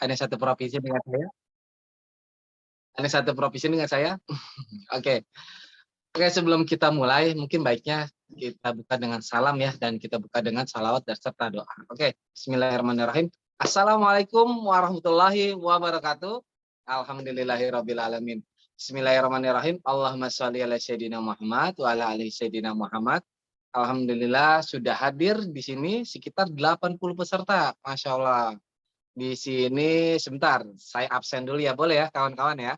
Ada satu provinsi dengan saya? Ada satu provinsi dengan saya? Oke. Oke, sebelum kita mulai, mungkin baiknya kita buka dengan salam ya, dan kita buka dengan salawat dan serta doa. Oke, bismillahirrahmanirrahim. Assalamualaikum warahmatullahi wabarakatuh. Alhamdulillahirabbil alamin. Bismillahirrahmanirrahim. Allahumma shalli ala sayyidina Muhammad wa ala ali sayyidina Muhammad. Alhamdulillah sudah hadir di sini sekitar 80 peserta. Masya Allah. Di sini sebentar, saya absen dulu ya, boleh ya kawan-kawan ya.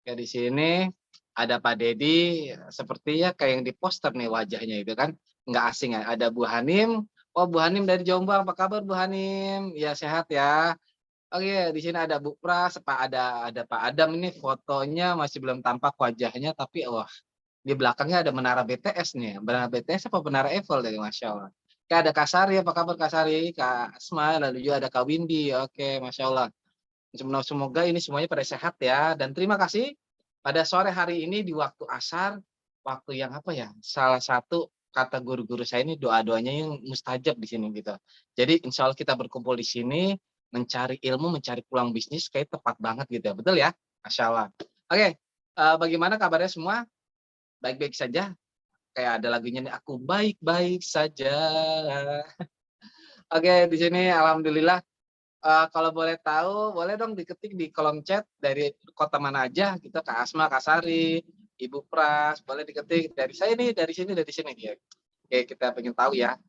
Ya di sini ada Pak Dedi, sepertinya kayak yang di poster nih wajahnya itu kan, nggak asing ya. Ada Bu Hanim, oh Bu Hanim dari Jombang, apa kabar Bu Hanim? Ya sehat ya. Oke, di sini ada Bu Pras, ada Pak Adam ini fotonya masih belum tampak wajahnya, tapi wah di belakangnya ada menara BTS nih. Menara BTS apa menara Eiffel dari Masya Allah. Kayak ada Kak Sari, apa kabar Kak Sari? Kak Asma, lalu juga ada Kak Windy. Oke, Masya Allah. Semoga ini semuanya pada sehat ya. Dan terima kasih pada sore hari ini di waktu asar, waktu yang apa ya? Salah satu kata guru-guru saya ini doa-doanya yang mustajab di sini gitu. Jadi insya Allah kita berkumpul di sini mencari ilmu, mencari peluang bisnis kayak tepat banget gitu. Betul ya? Masya Allah. Oke, bagaimana kabarnya semua? Baik-baik saja? Kayak ada lagunya nih, aku baik-baik saja. Oke, di sini alhamdulillah. Kalau boleh tahu, boleh dong diketik di kolom chat dari kota mana aja gitu, Kak Asma, Kak Sari, Ibu Pras, boleh diketik dari saya nih, dari sini ya. Oke, kita pengen tahu ya.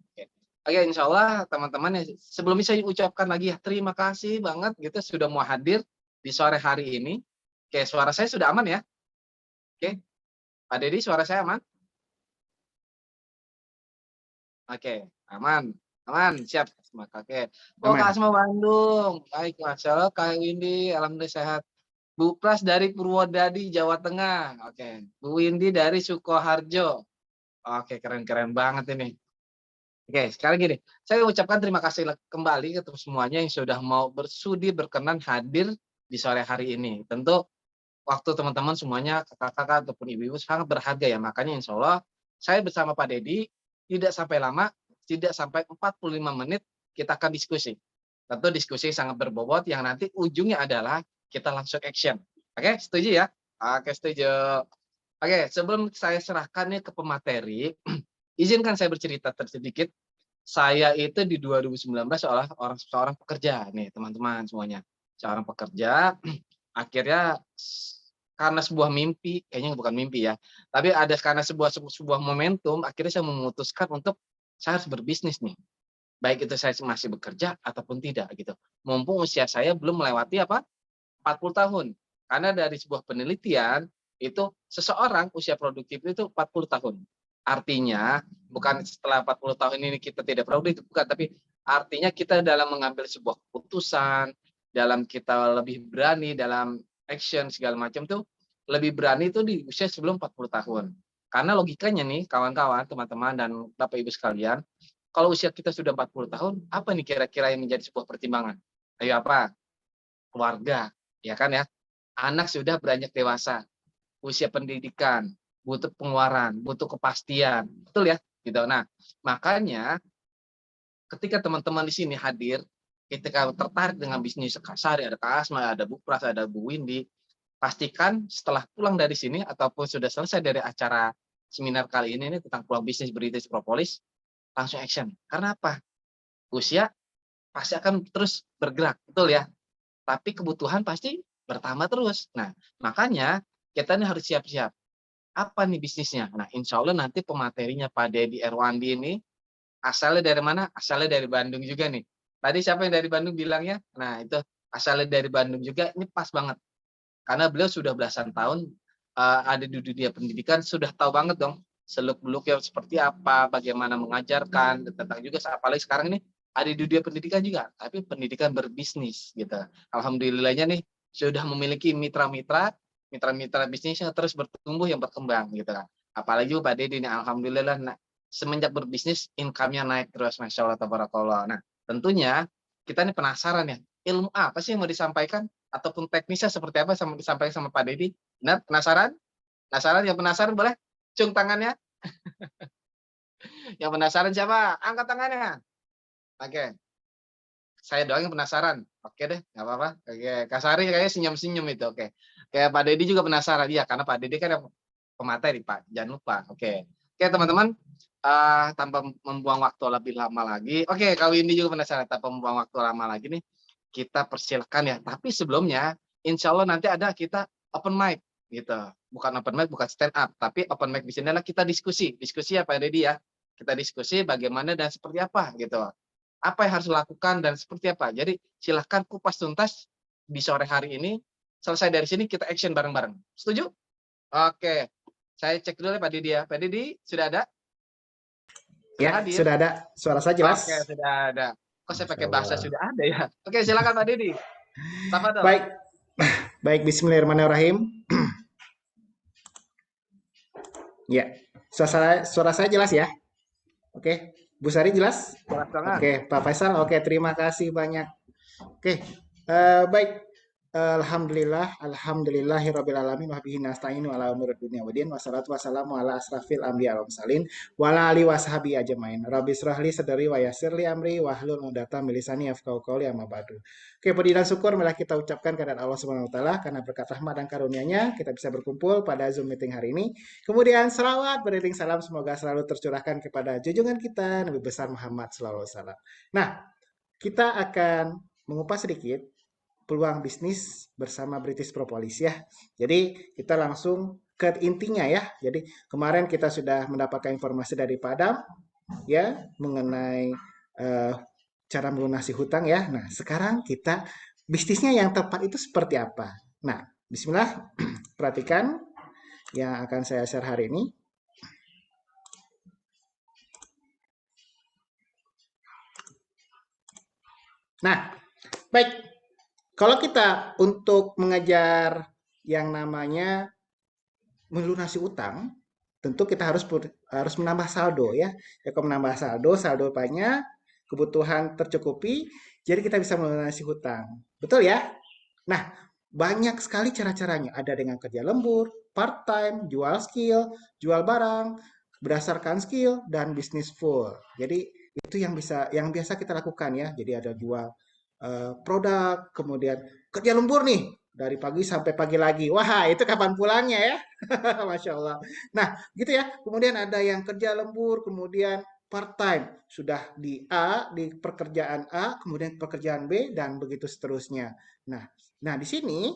Oke, insya Allah teman-teman ya, sebelumnya saya ucapkan lagi ya terima kasih banget gitu sudah mau hadir di sore hari ini. Oke, suara saya sudah aman ya? Oke, Pak Dedi suara saya aman? Oke, aman. Aman, siap. Oke. Oh, Kak Aman. Asma Bandung. Baik, Masya Allah, Kak Windy, alhamdulillah sehat. Bu Pras dari Purwodadi, Jawa Tengah. Oke. Bu Windy dari Sukoharjo. Oke, keren-keren banget ini. Oke, sekarang gini, saya ucapkan terima kasih kembali ke semuanya yang sudah mau bersudi berkenan hadir di sore hari ini. Tentu waktu teman-teman semuanya, kakak-kakak ataupun ibu-ibu sangat berharga ya. Makanya insya Allah saya bersama Pak Dedi tidak sampai lama, tidak sampai 45 menit kita akan diskusi. Tentu diskusi sangat berbobot yang nanti ujungnya adalah kita langsung action. Oke, setuju ya? Oke, setuju. Oke, sebelum saya serahkan nih ke pemateri, izinkan saya bercerita sedikit. Saya itu di 2019 seorang pekerja nih, teman-teman semuanya. Seorang pekerja, akhirnya karena sebuah mimpi, kayaknya bukan mimpi ya, tapi ada karena sebuah momentum, akhirnya saya memutuskan untuk saya harus berbisnis nih. Baik itu saya masih bekerja ataupun tidak gitu. Mumpung usia saya belum melewati apa? 40 tahun. Karena dari sebuah penelitian itu seseorang usia produktif itu 40 tahun. Artinya bukan setelah 40 tahun ini kita tidak produktif, bukan, tapi artinya kita dalam mengambil sebuah keputusan, dalam kita lebih berani dalam action segala macam tuh lebih berani itu di usia sebelum 40 tahun. Karena logikanya nih kawan-kawan, teman-teman dan Bapak Ibu sekalian, kalau usia kita sudah 40 tahun, apa nih kira-kira yang menjadi sebuah pertimbangan? Ayo apa? Keluarga, ya kan ya? Anak sudah beranjak dewasa, usia pendidikan, butuh pengeluaran, butuh kepastian, betul ya? Gitu. Nah, makanya ketika teman-teman di sini hadir, ketika tertarik dengan bisnis Sari, ada Kak Asma, ada Bu Pras, ada Bu Windy, pastikan setelah pulang dari sini ataupun sudah selesai dari acara seminar kali ini tentang peluang bisnis berintis propolis, langsung action. Karena apa? Usia pasti akan terus bergerak, betul ya? Tapi kebutuhan pasti bertambah terus. Nah, makanya kita ini harus siap-siap. Apa nih bisnisnya? Nah, insya Allah nanti pematerinya Pak Dedi Erwandi ini asalnya dari mana? Asalnya dari Bandung juga nih. Tadi siapa yang dari Bandung bilangnya? Nah, itu asalnya dari Bandung juga, ini pas banget. Karena beliau sudah belasan tahun ada di dunia pendidikan, sudah tahu banget dong seluk-beluknya seperti apa, bagaimana mengajarkan, tentang juga apalagi sekarang ini ada di dunia pendidikan juga, tapi pendidikan berbisnis gitu. Alhamdulillahnya nih sudah memiliki mitra-mitra bisnis yang terus bertumbuh yang berkembang gitu kan. Apalagi Pak Dedi nih alhamdulillah semenjak berbisnis income-nya naik terus Masya Allah tabarakallah. Nah, tentunya kita nih penasaran ya, ilmu apa sih yang mau disampaikan ataupun teknisnya seperti apa sama disampaikan sama Pak Dedi? Benar? Penasaran? Penasaran? Yang penasaran boleh cung tangannya? Yang penasaran siapa? Angkat tangannya. Oke. saya doang yang penasaran. Oke deh, nggak apa-apa. Oke, Kak Sari kayaknya senyum-senyum itu, oke. Kayak Pak Deddy juga penasaran, iya karena Pak Deddy kan yang pemateri Pak, jangan lupa. Oke. Oke teman-teman, tanpa membuang waktu lebih lama lagi, oke Kak Windy juga penasaran, tanpa membuang waktu lama lagi nih, kita persilahkan ya. Tapi sebelumnya, insya Allah nanti ada kita open mic gitu. Bukan open mic, bukan stand up, tapi open mic di sini adalah kita diskusi. Diskusi ya Pak Deddy ya. Kita diskusi bagaimana dan seperti apa gitu. Apa yang harus dilakukan dan seperti apa. Jadi silahkan kupas tuntas di sore hari ini. Selesai dari sini kita action bareng-bareng. Setuju? Oke. Saya cek dulu ya Pak Didi ya. Pak Didi sudah ada? Sudah Ya, hadir? sudah ada. Suara saya jelas? Oke, sudah ada. Kok saya Masya pakai bahasa Allah. sudah ada ya? Oke, silakan Pak Didi. Tafadhol. Baik, baik. Bismillahirrahmanirrahim. Ya, suara saya jelas ya? Oke, Bu Sari jelas? Jelas banget. Oke, Pak Faisal. Oke, terima kasih banyak. Oke, baik. Alhamdulillahirabbil alamin wa bihi nasta'inu ala umuri dunya waddin wassalatu wassalamu ala asrafil anbiya wal mursalin wa ala alihi washabi ajmain. Rabbi israhli sadri wa yassirli amri wahlul 'uqdatam min lisani yafqahu qawli amma ba'du. Oke, puji dan syukur marilah kita ucapkan kepada Allah Subhanahu wa taala karena berkat rahmat dan karunia-Nya kita bisa berkumpul pada Zoom meeting hari ini. Kemudian selawat beriring salam semoga selalu tercurahkan kepada junjungan kita Nabi besar Muhammad sallallahu alaihi wasallam. Nah, kita akan mengupas sedikit peluang bisnis bersama British Propolis ya. Jadi kita langsung ke intinya ya. Jadi kemarin kita sudah mendapatkan informasi dari Pak Adam ya mengenai cara melunasi hutang ya. Nah sekarang kita bisnisnya yang tepat itu seperti apa? Nah Bismillah perhatikan yang akan saya share hari ini. Nah baik. Kalau kita untuk mengejar yang namanya melunasi utang, tentu kita harus menambah saldo ya. Ya kalau menambah saldo banyak, kebutuhan tercukupi, jadi kita bisa melunasi hutang. Betul ya? Nah, banyak sekali cara-caranya. Ada dengan kerja lembur, part time, jual skill, jual barang, berdasarkan skill dan bisnis full. Jadi itu yang biasa kita lakukan ya. Jadi ada jual produk, kemudian kerja lembur nih dari pagi sampai pagi lagi. Wah, itu kapan pulangnya ya? Masya Allah. Nah, gitu ya. Kemudian ada yang kerja lembur, kemudian part time sudah di pekerjaan A, kemudian pekerjaan B dan begitu seterusnya. Nah, di sini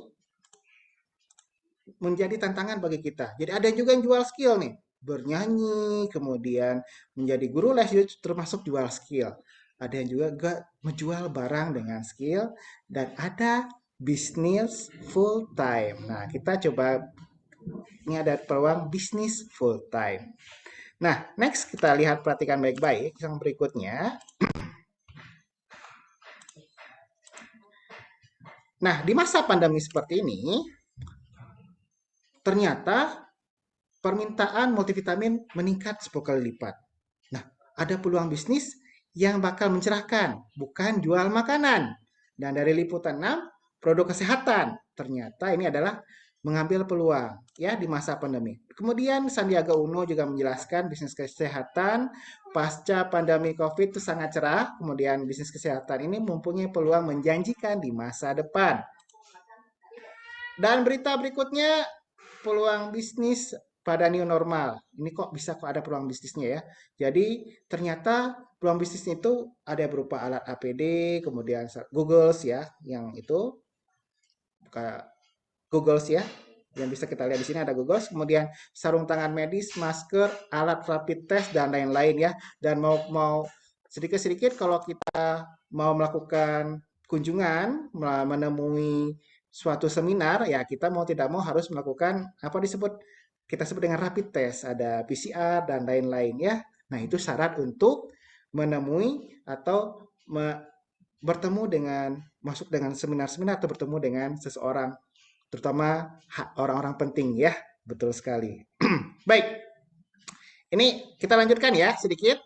menjadi tantangan bagi kita. Jadi ada juga yang jual skill nih, bernyanyi, kemudian menjadi guru les termasuk jual skill. Ada yang juga menjual barang dengan skill dan ada bisnis full time. Nah, kita coba ini ada peluang bisnis full time. Nah, next kita lihat perhatikan baik-baik yang berikutnya. Nah, di masa pandemi seperti ini, ternyata permintaan multivitamin meningkat 10 kali lipat. Nah, ada peluang bisnis yang bakal mencerahkan, bukan jual makanan. Dan dari liputan 6, produk kesehatan. Ternyata ini adalah mengambil peluang ya di masa pandemi. Kemudian Sandiaga Uno juga menjelaskan bisnis kesehatan pasca pandemi Covid itu sangat cerah. Kemudian bisnis kesehatan ini mempunyai peluang menjanjikan di masa depan. Dan berita berikutnya peluang bisnis pada new normal. Ini kok ada peluang bisnisnya ya. Jadi ternyata peluang bisnisnya itu ada berupa alat APD, kemudian Google ya, yang itu Google ya, yang bisa kita lihat di sini ada Google, kemudian sarung tangan medis, masker, alat rapid test dan lain-lain ya. Dan mau sedikit-sedikit kalau kita mau melakukan kunjungan, menemui suatu seminar ya kita mau tidak mau harus melakukan apa kita sebut dengan rapid test, ada PCR dan lain-lain ya. Nah, itu syarat untuk menemui atau bertemu dengan masuk dengan seminar-seminar atau bertemu dengan seseorang terutama orang-orang penting ya. Betul sekali. Baik. Ini kita lanjutkan ya sedikit.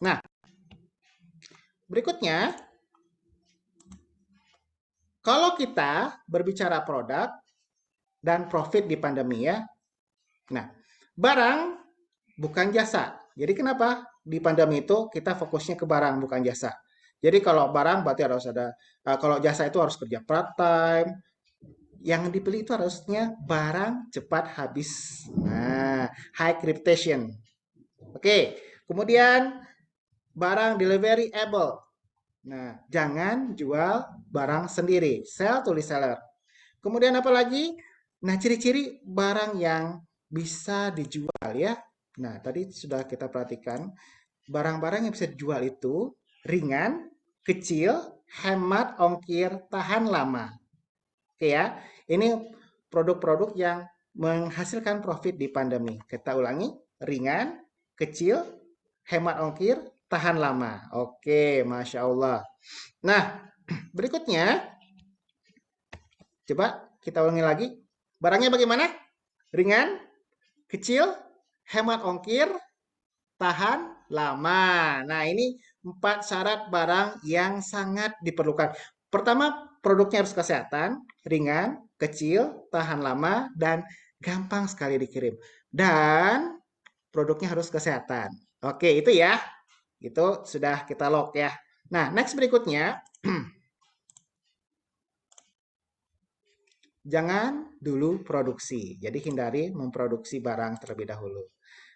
Nah, berikutnya kalau kita berbicara produk dan profit di pandemi ya. Nah, barang bukan jasa. Jadi kenapa? Di pandemi itu kita fokusnya ke barang bukan jasa. Jadi kalau barang berarti harus ada, kalau jasa itu harus kerja part time. Yang dibeli itu harusnya barang cepat habis. Nah, high reputation. Oke, kemudian barang delivery able. Nah, jangan jual barang sendiri. Sell to reseller. Kemudian apa lagi? Nah, ciri-ciri barang yang bisa dijual ya. Nah, tadi sudah kita perhatikan. Barang-barang yang bisa dijual itu ringan, kecil, hemat ongkir, tahan lama. Oke ya. Ini produk-produk yang menghasilkan profit di pandemi. Kita ulangi, ringan, kecil, hemat ongkir, tahan lama. Oke, Masya Allah. Nah, berikutnya, coba kita ulangi lagi. Barangnya bagaimana? Ringan, kecil, hemat ongkir, tahan lama. Nah, ini 4 syarat barang yang sangat diperlukan. Pertama, produknya harus kesehatan, ringan, kecil, tahan lama, dan gampang sekali dikirim. Dan produknya harus kesehatan. Oke, itu ya. Itu sudah kita lock ya. Nah, next berikutnya, jangan dulu produksi. Jadi hindari memproduksi barang terlebih dahulu.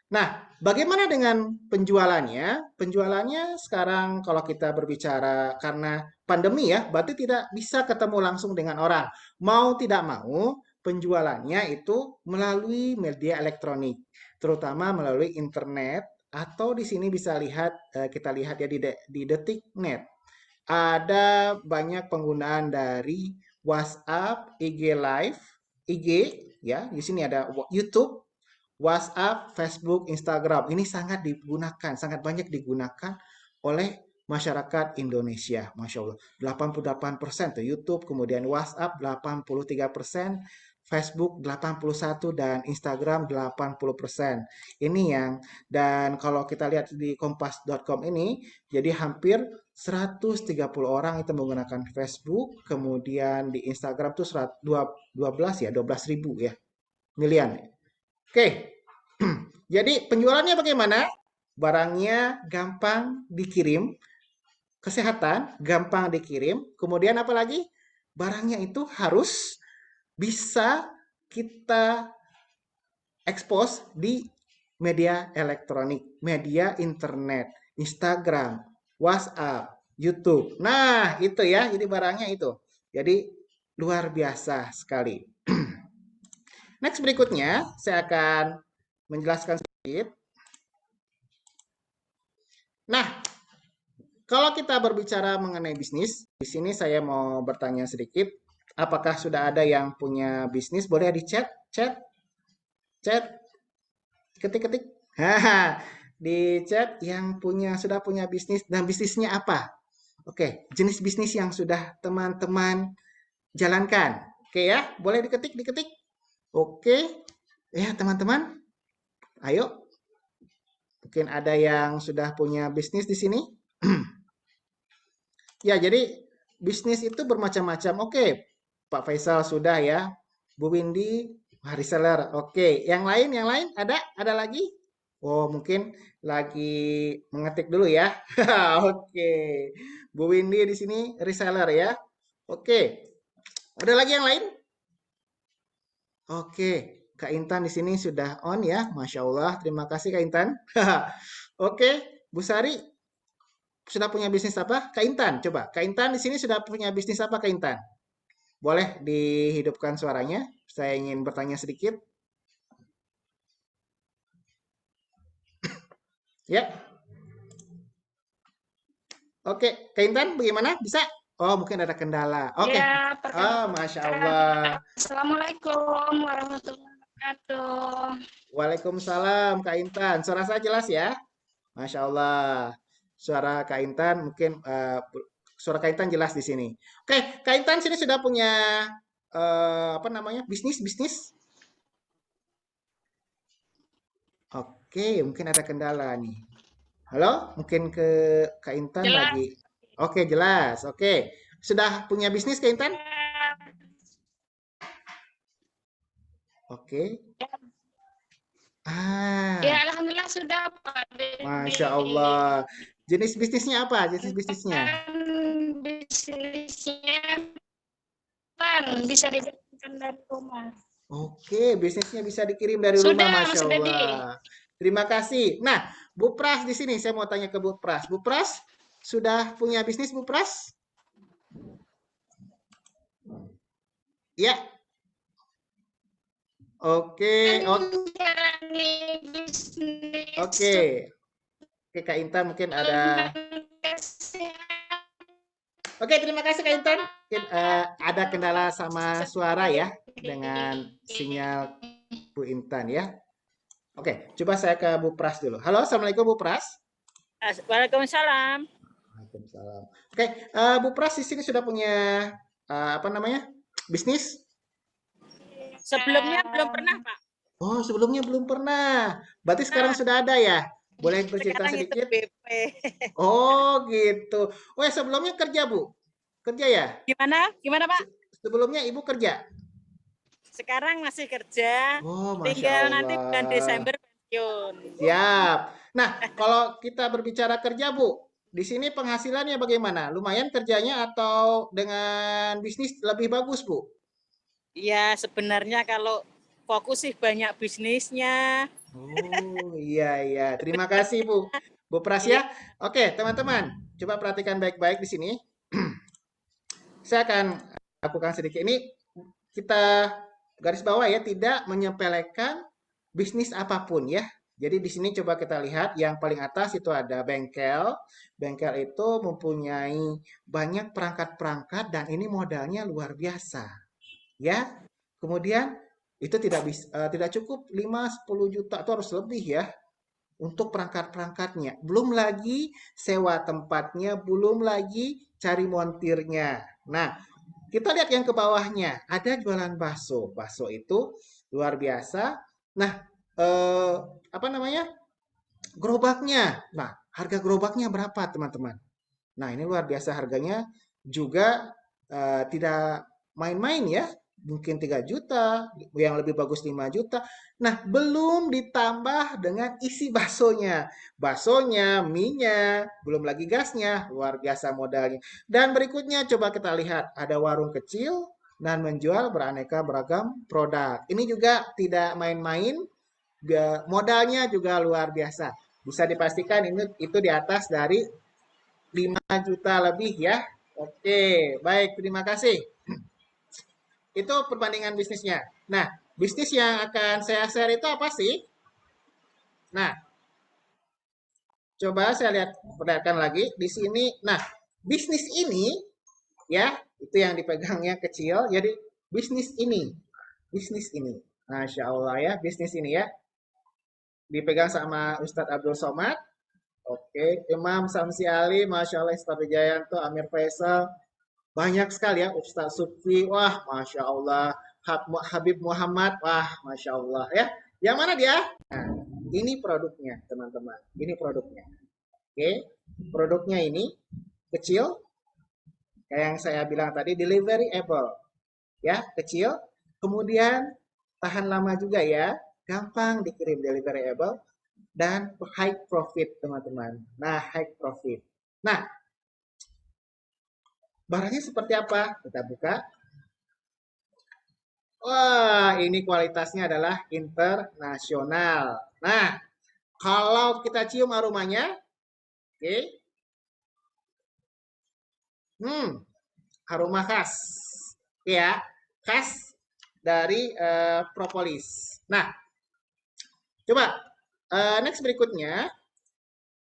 Nah, bagaimana dengan penjualannya? Penjualannya sekarang kalau kita berbicara karena pandemi ya, berarti tidak bisa ketemu langsung dengan orang. Mau tidak mau, penjualannya itu melalui media elektronik, terutama melalui internet atau di sini bisa lihat kita lihat ya di Detiknet. Ada banyak penggunaan dari WhatsApp, IG Live, IG ya, di sini ada YouTube, WhatsApp, Facebook, Instagram. Ini sangat digunakan, sangat banyak digunakan oleh masyarakat Indonesia. Masya Allah. 88% tuh YouTube, kemudian WhatsApp 83%, Facebook 81 dan Instagram 80%. Ini yang dan kalau kita lihat di kompas.com ini jadi hampir 130 orang itu menggunakan Facebook, kemudian di Instagram tuh 12 ya, 12 ribu ya, milian. Oke, jadi penjualannya bagaimana? Barangnya gampang dikirim, kesehatan gampang dikirim, kemudian apa lagi? Barangnya itu harus bisa kita expose di media elektronik, media internet, Instagram, WhatsApp, YouTube. Nah, itu ya, jadi barangnya itu. Jadi luar biasa sekali. Next berikutnya, saya akan menjelaskan sedikit. Nah, kalau kita berbicara mengenai bisnis, di sini saya mau bertanya sedikit. Apakah sudah ada yang punya bisnis? Boleh di chat, chat, ketik-ketik. Haha, di chat yang sudah punya bisnis dan bisnisnya apa? Oke, jenis bisnis yang sudah teman-teman jalankan. Oke ya, boleh diketik. Oke, ya teman-teman, ayo. Mungkin ada yang sudah punya bisnis di sini. Ya, jadi bisnis itu bermacam-macam. Oke, Pak Faisal sudah ya. Bu Windy, reseller. Oke, yang lain ada lagi? Oh, mungkin lagi mengetik dulu ya. Oke. Bu Windy di sini reseller ya. Oke. Ada lagi yang lain? Oke. Kak Intan di sini sudah on ya. Masya Allah. Terima kasih Kak Intan. Oke. Bu Sari sudah punya bisnis apa? Kak Intan, coba. Kak Intan di sini sudah punya bisnis apa Kak Intan? Boleh dihidupkan suaranya? Saya ingin bertanya sedikit. Ya, oke. Kak Intan bagaimana? Bisa? Oh, mungkin ada kendala. Oke. Ya, Oh, perkenalkan. Masya Allah. Assalamualaikum warahmatullahi wabarakatuh. Waalaikumsalam Kak Intan. Suara saya jelas ya? Masya Allah. Suara Kak Intan mungkin suara Kak Intan jelas di sini. Oke, Kak Intan sini sudah punya apa namanya? Bisnis? Oke, mungkin ada kendala nih. Halo, mungkin ke Kak Intan Jelas? lagi. Oke, jelas. Oke, sudah punya bisnis Kak Intan? Oke. Ya, ya, Ah, alhamdulillah sudah Pak Masya Dendi. Allah. Jenis bisnisnya apa? Jenis bisnisnya? Bisnisnya kan bisa dijalankan dari rumah. Oke, bisnisnya bisa dikirim dari rumah, Sudah, Masya Mas Dedi. Allah. Terima kasih. Nah, Bu Pras di sini, saya mau tanya ke Bu Pras. Bu Pras, sudah punya bisnis Bu Pras? Ya. Oke, Menjalani bisnis oke. Oke, Kak Intan mungkin ada. Oke, terima kasih Kak Intan. Mungkin ada kendala sama suara ya dengan sinyal Bu Intan ya. Oke, coba saya ke Bu Pras dulu. Halo, Assalamualaikum Bu Pras. Waalaikumsalam. Waalaikumsalam. Oke, Bu Pras di sini sudah punya apa namanya bisnis? Sebelumnya belum pernah, Pak. Oh, sebelumnya belum pernah. Berarti sekarang sudah ada ya? Boleh bercerita Sekarang itu sedikit? BP. Oh, gitu. Oh, ya sebelumnya kerja Bu? Kerja ya? Gimana? Gimana, Pak? Sebelumnya Ibu kerja? Sekarang masih kerja. Oh, Masya Tinggal nanti bulan Allah. Desember pensiun. Siap. Nah, kalau kita berbicara kerja, Bu, di sini penghasilannya bagaimana? Lumayan kerjanya atau dengan bisnis lebih bagus, Bu? Ya, sebenarnya kalau fokus sih banyak bisnisnya. Oh, iya, iya. Terima kasih, Bu. Bu Prasya. Oke, teman-teman, coba perhatikan baik-baik di sini. Saya akan lakukan sedikit. Ini kita garis bawah ya, tidak menyepelekan bisnis apapun ya. Jadi di sini coba kita lihat yang paling atas itu ada bengkel. Bengkel itu mempunyai banyak perangkat-perangkat dan ini modalnya luar biasa. Ya. Kemudian itu tidak cukup 5-10 juta itu harus lebih ya untuk perangkat-perangkatnya. Belum lagi sewa tempatnya, belum lagi cari montirnya. Nah, kita lihat yang ke bawahnya, ada jualan bakso. Bakso itu luar biasa. Nah, eh, apa namanya? Gerobaknya. Nah, harga gerobaknya berapa, teman-teman? Nah, ini luar biasa harganya juga tidak main-main ya. Mungkin 3 juta, yang lebih bagus 5 juta. Nah, belum ditambah dengan isi baksonya. Baksonya, mie-nya, belum lagi gasnya, luar biasa modalnya. Dan berikutnya coba kita lihat, ada warung kecil dan menjual beraneka beragam produk. Ini juga tidak main-main, modalnya juga luar biasa. Bisa dipastikan ini itu di atas dari 5 juta lebih ya. Oke, baik, terima kasih. Itu perbandingan bisnisnya. Nah, bisnis yang akan saya share itu apa sih? Nah, coba saya perlihatkan lagi di sini. Nah, bisnis ini ya, itu yang dipegangnya kecil. Jadi bisnis ini. Masya Allah ya, bisnis ini ya. Dipegang sama Ustadz Abdul Somad. Oke, Imam Samsi Ali, Masya Allah, Ustadz Wijayanto, Amir Faisal, banyak sekali ya, Ustadz Sufi, wah Masya Allah, Habib Muhammad, wah Masya Allah ya. Yang mana dia? Nah, ini produknya teman-teman, ini produknya. Oke, produknya ini kecil, kayak yang saya bilang tadi, deliverable, ya kecil, kemudian tahan lama juga ya, gampang dikirim deliverable, dan high profit teman-teman. Nah, high profit. Nah, barangnya seperti apa? Kita buka. Wah, ini kualitasnya adalah internasional. Nah, kalau kita cium aromanya, oke, aroma khas, ya, khas dari propolis. Nah, coba next berikutnya.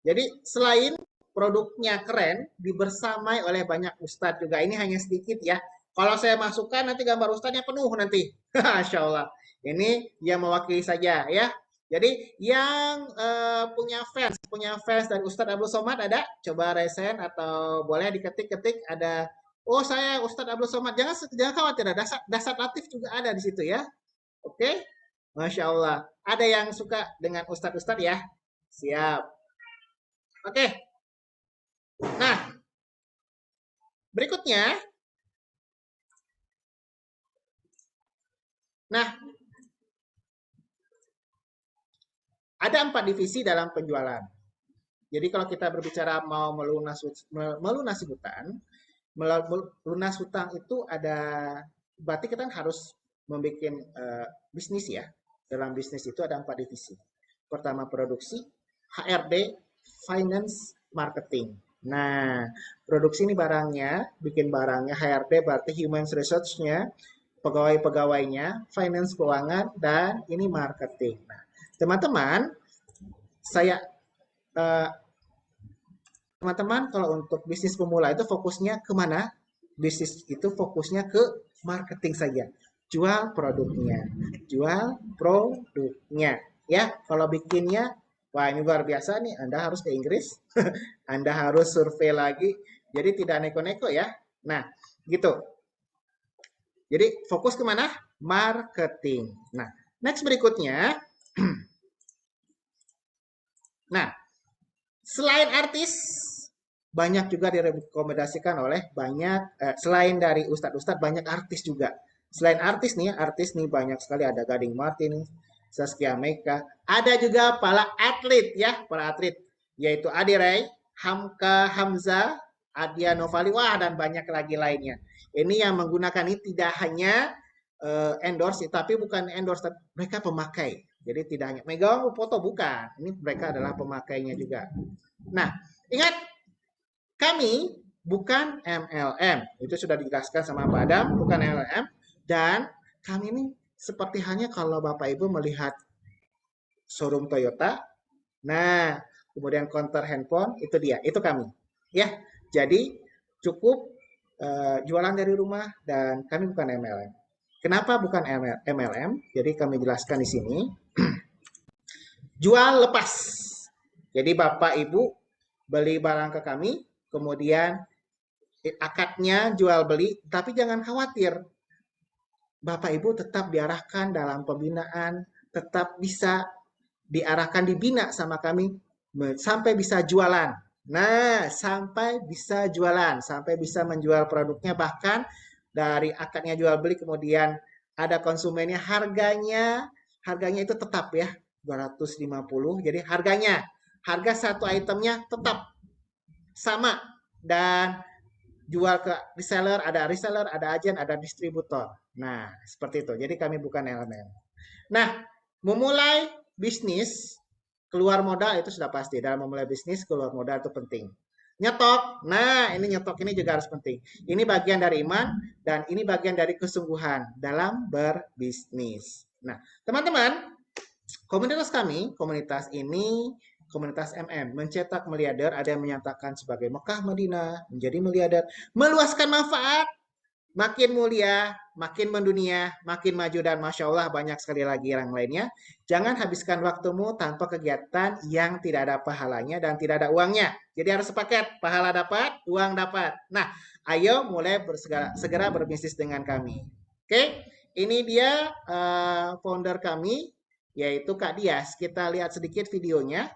Jadi selain produknya keren, dibersamai oleh banyak ustadz juga. Ini hanya sedikit ya. Kalau saya masukkan nanti gambar ustadznya penuh nanti. Masya Allah. Ini yang mewakili saja ya. Jadi yang punya fans dari Ustadz Abdul Somad ada? Coba resen atau boleh diketik-ketik ada. Oh saya Ustadz Abdul Somad. Jangan khawatir, dasar latif juga ada di situ ya. Oke, Masya Allah. Ada yang suka dengan Ustadz-Ustadz ya? Siap. Oke. Nah, berikutnya. Nah, ada 4 divisi dalam penjualan. Jadi kalau kita berbicara mau melunasi hutang, lunas hutang itu ada, berarti kita harus membuat bisnis ya. Dalam bisnis itu ada 4 divisi. Pertama produksi, HRD, finance, marketing. Nah, produksi ini barangnya, bikin barangnya, HRD berarti human resource-nya, pegawai-pegawainya, finance keuangan, dan ini marketing. Nah, teman-teman, teman-teman kalau untuk bisnis pemula itu fokusnya kemana? Bisnis itu fokusnya ke marketing saja. Jual produknya. Ya, kalau bikinnya, wah ini luar biasa nih, Anda harus ke Inggris. Anda harus survei lagi. Jadi tidak neko-neko ya. Nah, gitu. Jadi fokus kemana? Marketing. Nah, next berikutnya. Nah, selain artis, banyak juga direkomendasikan oleh selain dari ustadz-ustadz, banyak artis juga. Selain artis nih banyak sekali, ada Gading Martin, Zaskia Meka, ada juga para atlet ya, yaitu Adi Ray, Hamka Hamza, Adia Novali, wah dan banyak lagi lainnya. Ini yang menggunakan ini tidak hanya endorse, tapi bukan endorse, mereka pemakai. Jadi tidak hanya megang foto, bukan. Ini mereka adalah pemakainya juga. Nah, ingat, kami bukan MLM. Itu sudah dijelaskan sama Pak Adam, bukan MLM. Dan kami ini seperti hanya kalau Bapak Ibu melihat showroom Toyota, nah, kemudian counter handphone, itu dia, itu kami. Ya, jadi cukup jualan dari rumah dan kami bukan MLM. Kenapa bukan MLM? Jadi kami jelaskan di sini. Jual lepas. Jadi Bapak Ibu beli barang ke kami, kemudian akadnya jual beli, tapi jangan khawatir. Bapak Ibu tetap diarahkan dalam pembinaan, tetap bisa diarahkan, dibina sama kami sampai bisa jualan. Nah, sampai bisa jualan, sampai bisa menjual produknya, bahkan dari akadnya jual beli, kemudian ada konsumennya, harganya itu tetap ya, 250. Jadi harga satu itemnya tetap sama, dan jual ke reseller, ada agen, ada distributor. Nah, seperti itu. Jadi kami bukan elemen. Nah, memulai bisnis, keluar modal itu sudah pasti. Dalam memulai bisnis, keluar modal itu penting. Nyetok. Nah, ini nyetok ini juga harus penting. Ini bagian dari iman dan ini bagian dari kesungguhan dalam berbisnis. Nah, teman-teman, komunitas kami, komunitas ini, komunitas MM, mencetak miliarder, ada yang menyatakan sebagai Mekah Madinah, menjadi miliarder, meluaskan manfaat, makin mulia, makin mendunia, makin maju, dan Masya Allah banyak sekali lagi yang lainnya. Jangan habiskan waktumu tanpa kegiatan yang tidak ada pahalanya dan tidak ada uangnya. Jadi harus sepaket, pahala dapat, uang dapat. Nah, ayo mulai segera berbisnis dengan kami. Oke, ini dia founder kami, yaitu Kak Dias. Kita lihat sedikit videonya.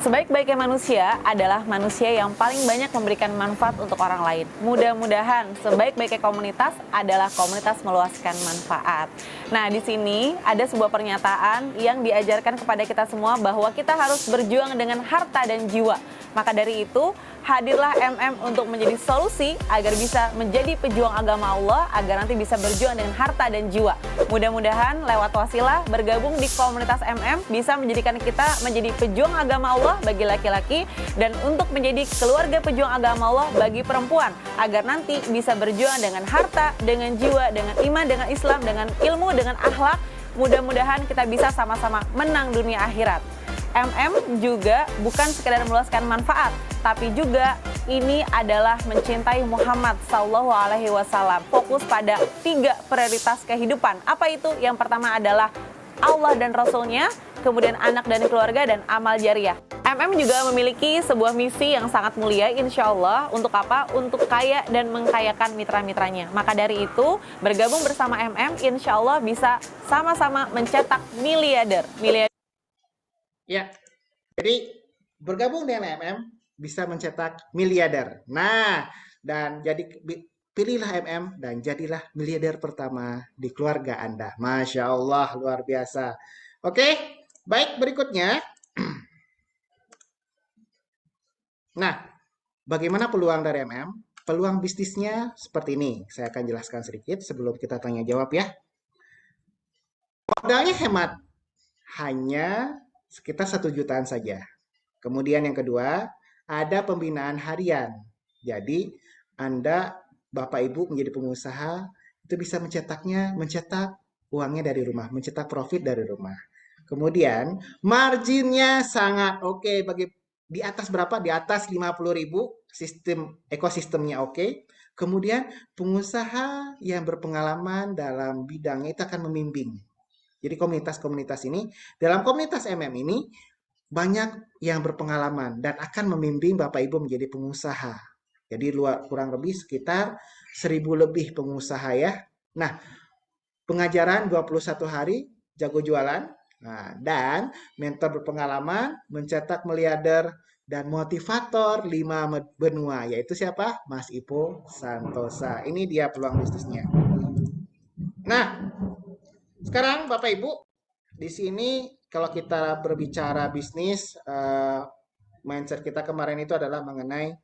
Sebaik-baiknya manusia adalah manusia yang paling banyak memberikan manfaat untuk orang lain. Mudah-mudahan sebaik-baiknya komunitas adalah komunitas meluaskan manfaat. Nah, di sini ada sebuah pernyataan yang diajarkan kepada kita semua bahwa kita harus berjuang dengan harta dan jiwa. Maka dari itu, hadirlah MM untuk menjadi solusi agar bisa menjadi pejuang agama Allah, agar nanti bisa berjuang dengan harta dan jiwa. Mudah-mudahan lewat wasilah bergabung di komunitas MM bisa menjadikan kita menjadi pejuang agama Allah bagi laki-laki dan untuk menjadi keluarga pejuang agama Allah bagi perempuan, agar nanti bisa berjuang dengan harta, dengan jiwa, dengan iman, dengan Islam, dengan ilmu, dengan akhlak. Mudah-mudahan kita bisa sama-sama menang dunia akhirat. MM juga bukan sekedar meluaskan manfaat, tapi juga ini adalah mencintai Muhammad SAW. Fokus pada 3 prioritas kehidupan. Apa itu? Yang pertama adalah Allah dan Rasulnya, kemudian anak dan keluarga, dan amal jariah. MM juga memiliki sebuah misi yang sangat mulia, insya Allah. Untuk apa? Untuk kaya dan mengkayakan mitra-mitranya. Maka dari itu, bergabung bersama MM, insya Allah bisa sama-sama mencetak miliarder. Ya, jadi bergabung dengan MM bisa mencetak miliarder. Nah, dan jadi pilihlah MM dan jadilah miliarder pertama di keluarga Anda. Masya Allah, luar biasa. Oke, baik berikutnya. Nah, bagaimana peluang dari MM? Peluang bisnisnya seperti ini. Saya akan jelaskan sedikit sebelum kita tanya jawab ya. Modalnya hemat, hanya sekitar 1 jutaan saja. Kemudian yang kedua, ada pembinaan harian. Jadi, Anda, Bapak Ibu menjadi pengusaha, itu bisa mencetak uangnya dari rumah, mencetak profit dari rumah. Kemudian, marginnya sangat oke bagi di atas berapa? Di atas 50.000, sistem ekosistemnya oke. Kemudian, pengusaha yang berpengalaman dalam bidangnya itu akan membimbing. Jadi komunitas-komunitas ini, dalam komunitas MM ini, banyak yang berpengalaman dan akan membimbing Bapak Ibu menjadi pengusaha. Jadi kurang lebih sekitar 1.000 lebih pengusaha ya. Nah, pengajaran 21 hari, jago jualan. Nah, dan mentor berpengalaman, mencetak miliarder, dan motivator 5 benua. Yaitu siapa? Mas Ipo Santosa. Ini dia peluang bisnisnya. Nah, sekarang Bapak Ibu, di sini kalau kita berbicara bisnis, mindset kita kemarin itu adalah mengenai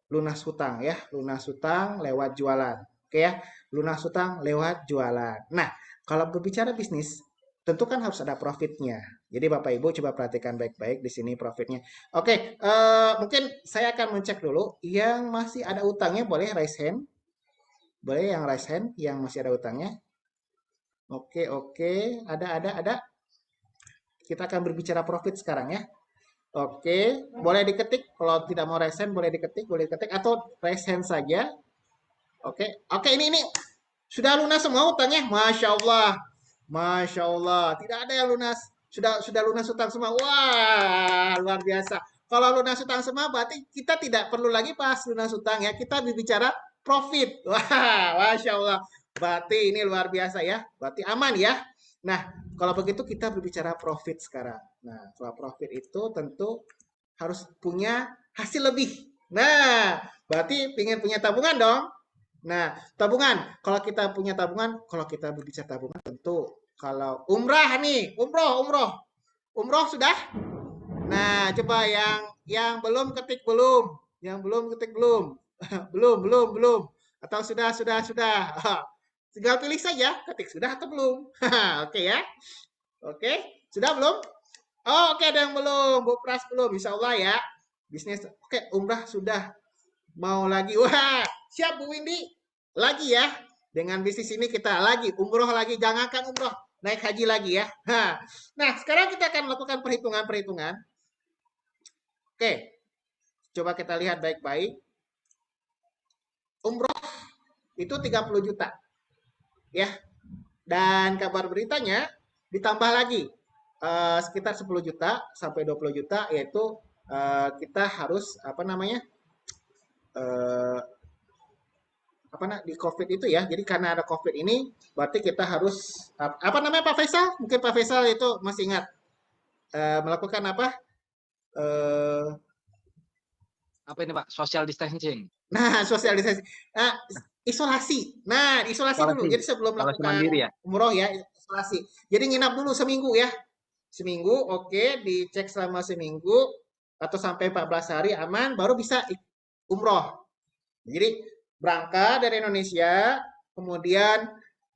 lunas hutang ya, lunas hutang lewat jualan. Oke ya, lunas hutang lewat jualan. Nah, kalau berbicara bisnis, tentu kan harus ada profitnya. Jadi Bapak Ibu coba perhatikan baik-baik di sini profitnya. Oke, mungkin saya akan mencek dulu yang masih ada utangnya boleh raise hand. Boleh yang raise hand yang masih ada utangnya. Oke, ada. Kita akan berbicara profit sekarang ya. Oke, boleh diketik. Kalau tidak mau raise hand, boleh diketik atau raise hand saja. Oke, ini sudah lunas semua utangnya. Masya Allah. Tidak ada yang lunas. Sudah lunas utang semua. Wah, luar biasa. Kalau lunas utang semua, berarti kita tidak perlu lagi bahas lunas utang ya. Kita berbicara profit. Wah, Masya Allah. Berarti ini luar biasa ya. Berarti aman ya. Nah, kalau begitu kita berbicara profit sekarang. Nah, kalau profit itu tentu harus punya hasil lebih. Nah, berarti ingin punya tabungan dong. Nah, tabungan. Kalau kita punya tabungan, kalau kita berbicara tabungan tentu kalau umrah nih, umroh sudah. Nah, coba yang belum ketik belum, belum. Atau sudah. Tinggal pilih saja, ketik sudah atau belum. Oke ya. Oke, sudah belum? Oh, oke, ada yang belum. Bu Pras belum, insya Allah ya. Bisnis, oke, umrah sudah. Mau lagi, wah, siap Bu Windy. Lagi ya. Dengan bisnis ini kita lagi, umroh lagi. Jangankan umroh, naik haji lagi ya. Nah, sekarang kita akan melakukan perhitungan. Oke, coba kita lihat baik-baik. Umroh itu 30 juta. Ya, dan kabar beritanya ditambah lagi sekitar 10 juta sampai 20 juta, yaitu kita harus di COVID itu ya. Jadi karena ada COVID ini, berarti kita harus Pak Faisal? Mungkin Pak Faisal itu masih ingat melakukan apa? Apa ini Pak? Social distancing. Nah, social distancing. Isolasi. Nah, isolasi dulu. Jadi sebelum melakukan ya? umroh ya, isolasi. Jadi nginap dulu seminggu ya. Seminggu, oke, dicek selama seminggu atau sampai 14 hari aman, baru bisa umroh. Jadi berangkat dari Indonesia, kemudian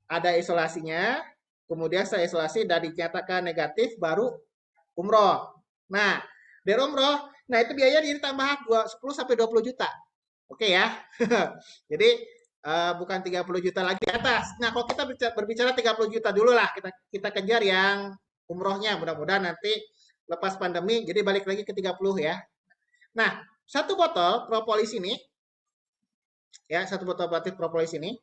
ada isolasinya, kemudian setelah isolasi dan dinyatakan negatif, baru umroh. Nah, dari umroh, nah itu biaya jadi tambah 10 sampai 20 juta. Oke ya. Jadi bukan 30 juta lagi di atas. Nah, kalau kita berbicara 30 juta dulu lah, kita kejar yang umrohnya. Mudah-mudahan nanti lepas pandemi, jadi balik lagi ke 30 ya. Nah, satu botol propolis ini, ya, satu botol batik propolis ini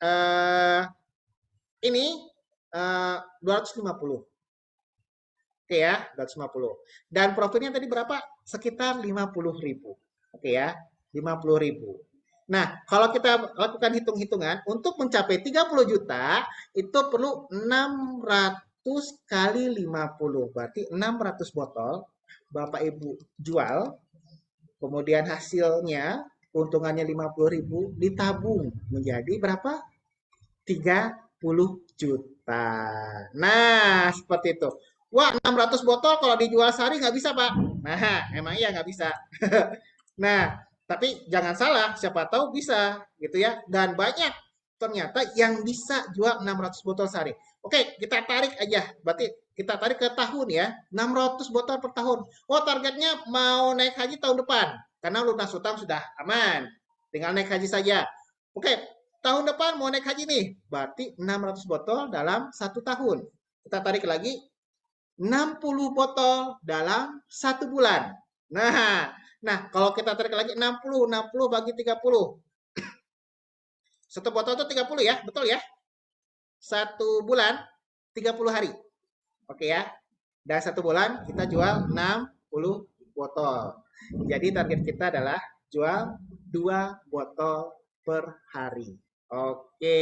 250. Oke ya, 250. Dan profitnya tadi berapa? Sekitar 50.000. Oke ya, 50.000. Nah, kalau kita lakukan hitung-hitungan, untuk mencapai 30 juta, itu perlu 600 kali 50. Berarti 600 botol Bapak Ibu jual, kemudian hasilnya keuntungannya 50.000 ditabung menjadi berapa? 30 juta. Nah, seperti itu. Wah, 600 botol kalau dijual sehari nggak bisa, Pak. Nah, emang iya nggak bisa. Nah, tapi jangan salah, siapa tahu bisa gitu ya. Dan banyak ternyata yang bisa jual 600 botol sehari. Oke, kita tarik aja. Berarti kita tarik ke tahun ya. 600 botol per tahun. Oh, targetnya mau naik haji tahun depan. Karena lunas utang sudah aman. Tinggal naik haji saja. Oke, tahun depan mau naik haji nih. Berarti 600 botol dalam 1 tahun. Kita tarik lagi 60 botol dalam 1 bulan. Nah, kalau kita tarik lagi 60 bagi 30. 1 botol itu 30 ya, betul ya? 1 bulan 30 hari. Oke ya. Dan 1 bulan kita jual 60 botol. Jadi target kita adalah jual 2 botol per hari. Oke.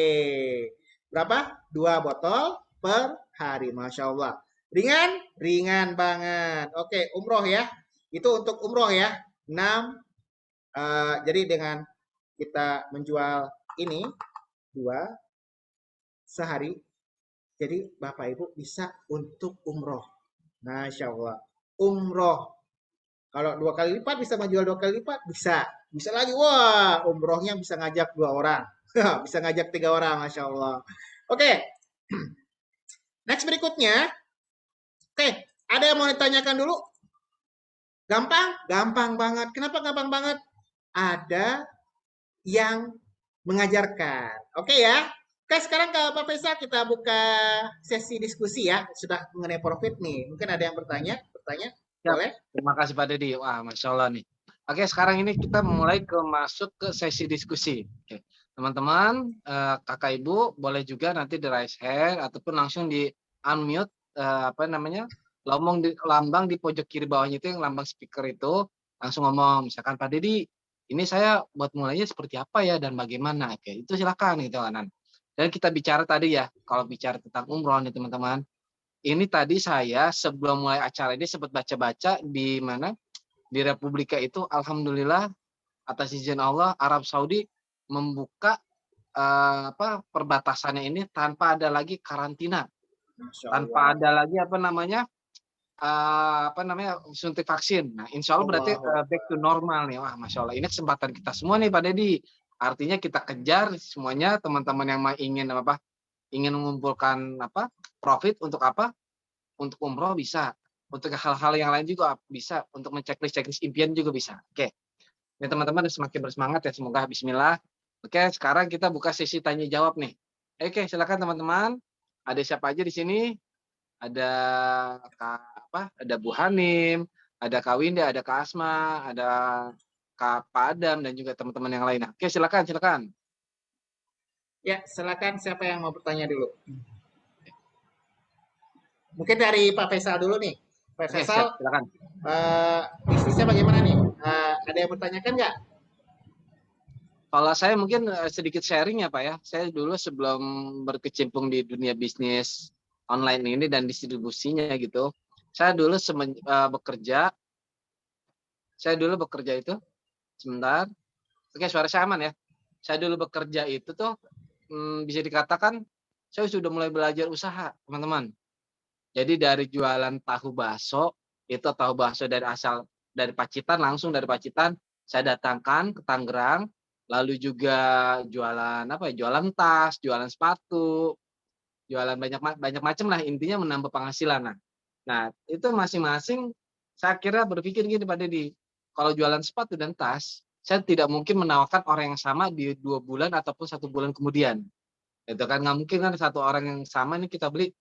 Berapa? 2 botol per hari. Masya Allah. Ringan? Ringan banget. Oke, umroh ya. Itu untuk umroh ya. 6. Jadi dengan kita menjual ini 2 sehari, jadi Bapak Ibu bisa untuk umroh. Masya Allah. Umroh. Kalau 2 kali lipat bisa menjual 2 kali lipat, bisa. Bisa lagi, wah umrohnya bisa ngajak 2 orang. Bisa ngajak 3 orang, Masya Allah. Oke. Next berikutnya. Oke, ada yang mau ditanyakan dulu? Gampang? Gampang banget. Kenapa gampang banget? Ada yang mengajarkan. Oke ya. Oke, sekarang ke Pak Faisal kita buka sesi diskusi ya. Sudah mengenai profit nih. Mungkin ada yang bertanya? Siap. Boleh? Terima kasih Pak Dedi. Wah, Masya Allah nih. Oke, sekarang ini kita mulai masuk ke sesi diskusi. Oke. Teman-teman, kakak ibu boleh juga nanti di raise hand ataupun langsung di unmute lambang di pojok kiri bawahnya itu yang lambang speaker itu langsung ngomong. Misalkan Pak Dedi, ini saya buat mulainya seperti apa ya dan bagaimana? Oke, itu silakan gitu kan. Dan kita bicara tadi ya, kalau bicara tentang umroh nih teman-teman. Ini tadi saya sebelum mulai acara ini sempat baca-baca di mana di Republika itu alhamdulillah atas izin Allah Arab Saudi membuka perbatasannya ini tanpa ada lagi karantina, Masya tanpa Allah. ada lagi suntik vaksin. Nah, insya Allah berarti back to normal nih. Wah, Masya Allah. Ini kesempatan kita semua nih Pak Dedi. Artinya kita kejar semuanya teman-teman yang ingin mengumpulkan profit untuk apa? Untuk umroh bisa, untuk hal-hal yang lain juga bisa, untuk menceklis impian juga bisa. Oke. Ini teman-teman semakin bersemangat ya, semoga bismillah. Oke, sekarang kita buka sesi tanya jawab nih. Oke, silakan teman-teman. Ada siapa aja di sini? Ada ada Bu Hanim, ada Kak Winda, ada Kak Asma, ada Kak Adam dan juga teman-teman yang lain. Oke, silakan. Ya, silakan siapa yang mau bertanya dulu? Mungkin dari Pak Faisal dulu nih. Pak Oke, Faisal, siap, silakan. bisnisnya bagaimana nih? Ada yang bertanyakan nggak? Kalau saya mungkin sedikit sharing ya Pak ya. Saya dulu sebelum berkecimpung di dunia bisnis online ini dan distribusinya gitu, saya dulu bekerja itu sebentar. Oke, suara saya aman ya. Saya dulu bekerja itu tuh bisa dikatakan saya sudah mulai belajar usaha, teman-teman. Jadi dari jualan tahu bakso dari Pacitan, langsung dari Pacitan saya datangkan ke Tangerang, lalu juga jualan tas, jualan sepatu, jualan banyak macam lah, intinya menambah penghasilan. Nah, itu masing-masing saya kira berpikir gini Pak Dedi, kalau jualan sepatu dan tas, saya tidak mungkin menawarkan orang yang sama di 2 bulan ataupun 1 bulan kemudian. Itu kan nggak mungkin kan satu orang yang sama ini kita beli,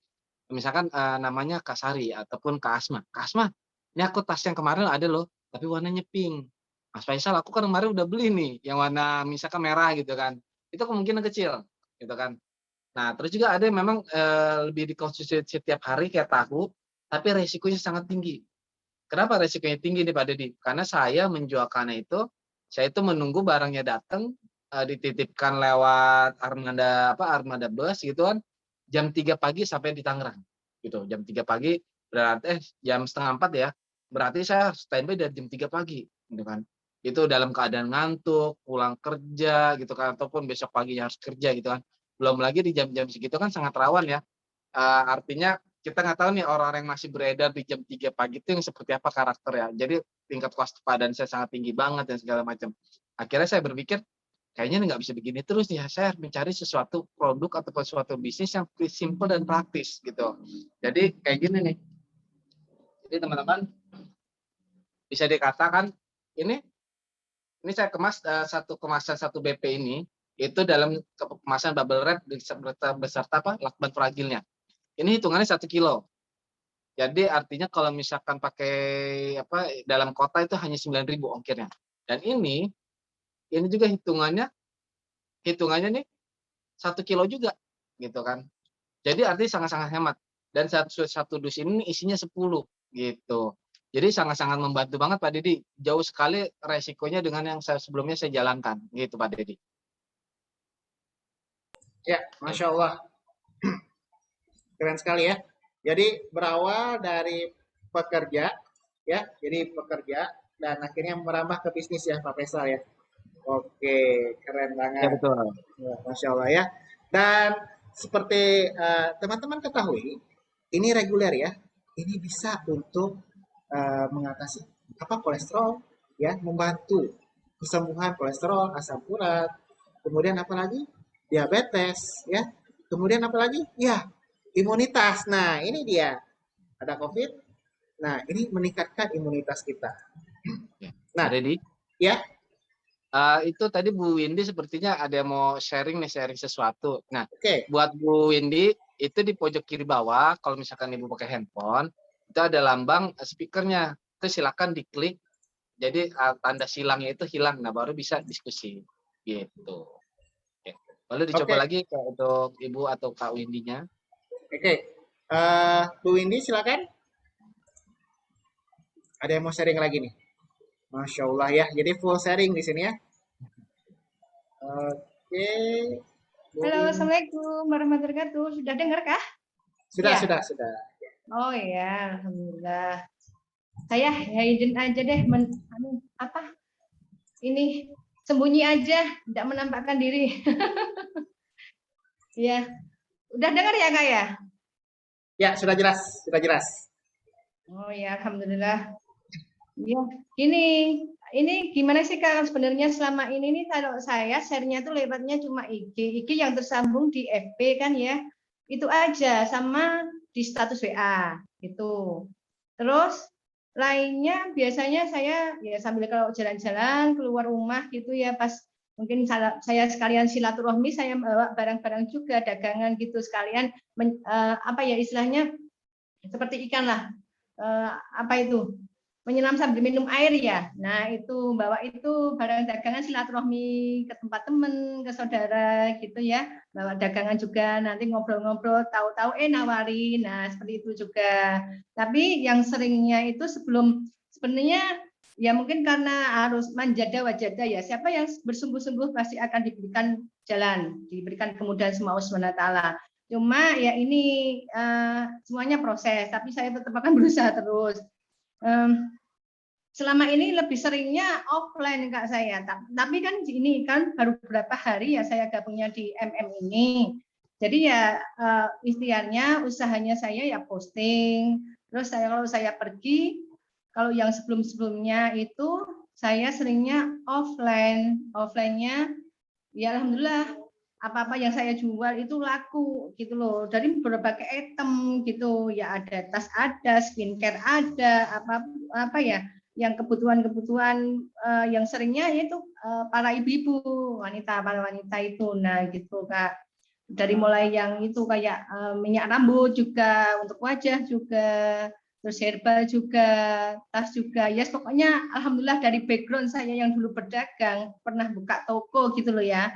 misalkan namanya Kak Sari ataupun Kak Asma. Kak Asma, ini aku tas yang kemarin ada loh, tapi warnanya pink. Mas Faisal, aku kan kemarin udah beli nih, yang warna misalkan merah gitu kan. Itu kemungkinan kecil, gitu kan. Nah, terus juga ada yang memang lebih dikonsumsi setiap hari kayak tahu, tapi resikonya sangat tinggi. Kenapa resikonya tinggi nih Pak Dedi? Karena saya menjualkannya itu, saya itu menunggu barangnya datang, dititipkan lewat armada bus gitu kan, jam 3 pagi sampai di Tangerang gitu. Jam 3 pagi berarti jam 3:30 ya. berarti saya harus standby dari jam 3 pagi, gitu kan. Itu dalam keadaan ngantuk, pulang kerja gitu kan, ataupun besok paginya harus kerja gitu kan. Belum lagi di jam-jam segitu kan sangat rawan ya. Artinya kita nggak tahu nih orang-orang yang masih beredar di jam 3 pagi itu yang seperti apa karakter ya. Jadi tingkat kewaspadaan saya sangat tinggi banget dan segala macam. Akhirnya saya berpikir kayaknya nggak bisa begini terus nih. Saya harus mencari sesuatu produk ataupun suatu bisnis yang simple dan praktis gitu. Jadi kayak gini nih. Jadi teman-teman bisa dikatakan ini saya kemas satu kemasan 1 BP ini itu dalam kemasan bubble wrap beserta apa lakban fragilnya. Ini hitungannya 1 kilo. Jadi artinya kalau misalkan pakai apa dalam kota itu hanya 9.000 ongkirnya. Dan ini juga hitungannya nih 1 kilo juga gitu kan. Jadi artinya sangat-sangat hemat. Dan satu dus ini isinya 10 gitu. Jadi sangat-sangat membantu banget Pak Didi. Jauh sekali resikonya dengan yang sebelumnya saya jalankan gitu Pak Didi. Ya, Masya Allah. Keren sekali ya. Jadi berawal dari pekerja, ya, jadi pekerja dan akhirnya merambah ke bisnis ya Pak Faisal ya. Oke, keren banget. Ya betul. Ya, Masya Allah ya. Dan seperti teman-teman ketahui, ini reguler ya. Ini bisa untuk mengatasi apa kolesterol, ya, membantu kesembuhan kolesterol, asam urat, kemudian apa lagi? Diabetes, ya. Kemudian apa lagi? Ya, imunitas. Nah, ini dia. Ada COVID. Nah, ini meningkatkan imunitas kita. Nah, Pak Didi. ya. Itu tadi Bu Windy sepertinya ada yang mau sharing sesuatu. Nah, Oke. buat Bu Windy itu di pojok kiri bawah, kalau misalkan Ibu pakai handphone, itu ada lambang speakernya. Itu silakan diklik. Jadi tanda silangnya itu hilang. Nah, baru bisa diskusi. Gitu. Oke. Boleh dicoba lagi untuk Ibu atau Kak Windy-nya. Oke. Bu Windy silakan. Ada yang mau sharing lagi nih? Masya Allah ya. Jadi full sharing di sini ya. Oke. Halo, Assalamualaikum warahmatullahi wabarakatuh. Sudah dengar kah? Sudah. Oh ya, alhamdulillah. Saya hidden aja deh, ini sembunyi aja, tidak menampakkan diri. Ya, udah dengar ya Kak ya? Ya, sudah jelas. Oh ya, alhamdulillah. Ya, ini gimana sih Kak sebenarnya selama ini nih kalau saya share-nya tuh lewatnya cuma IG yang tersambung di FB kan ya. Itu aja sama di status WA gitu. Terus lainnya biasanya saya ya sambil kalau jalan-jalan keluar rumah gitu ya pas mungkin saya sekalian silaturahmi saya bawa barang-barang juga dagangan gitu sekalian apa ya istilahnya seperti ikan lah apa itu menyelam sambil minum air ya. Nah itu bawa itu barang dagangan silaturahmi ke tempat temen, ke saudara gitu ya. Bawa dagangan juga nanti ngobrol-ngobrol, tahu-tahu nawarin. Nah seperti itu juga. Tapi yang seringnya itu sebenarnya ya mungkin karena harus manjada wajada ya. Siapa yang bersungguh-sungguh pasti akan diberikan jalan, diberikan kemudahan semua Allah SWT. Cuma ya ini semuanya proses. Tapi saya tetap akan berusaha terus. Selama ini lebih seringnya offline Kak saya, tapi kan ini kan baru beberapa hari ya saya gabungnya di MM ini, jadi ya ikhtiarnya usahanya saya ya posting, terus kalau saya pergi, kalau yang sebelum-sebelumnya itu saya seringnya offline-nya ya alhamdulillah apa-apa yang saya jual itu laku gitu loh, dari berbagai item gitu ya, ada tas ada, skincare ada, apa ya yang kebutuhan-kebutuhan yang seringnya itu para ibu-ibu para wanita itu. Nah gitu Kak, dari mulai yang itu kayak minyak rambut juga untuk wajah juga, terus herbal juga, tas juga ya, pokoknya alhamdulillah dari background saya yang dulu berdagang pernah buka toko gitu loh ya,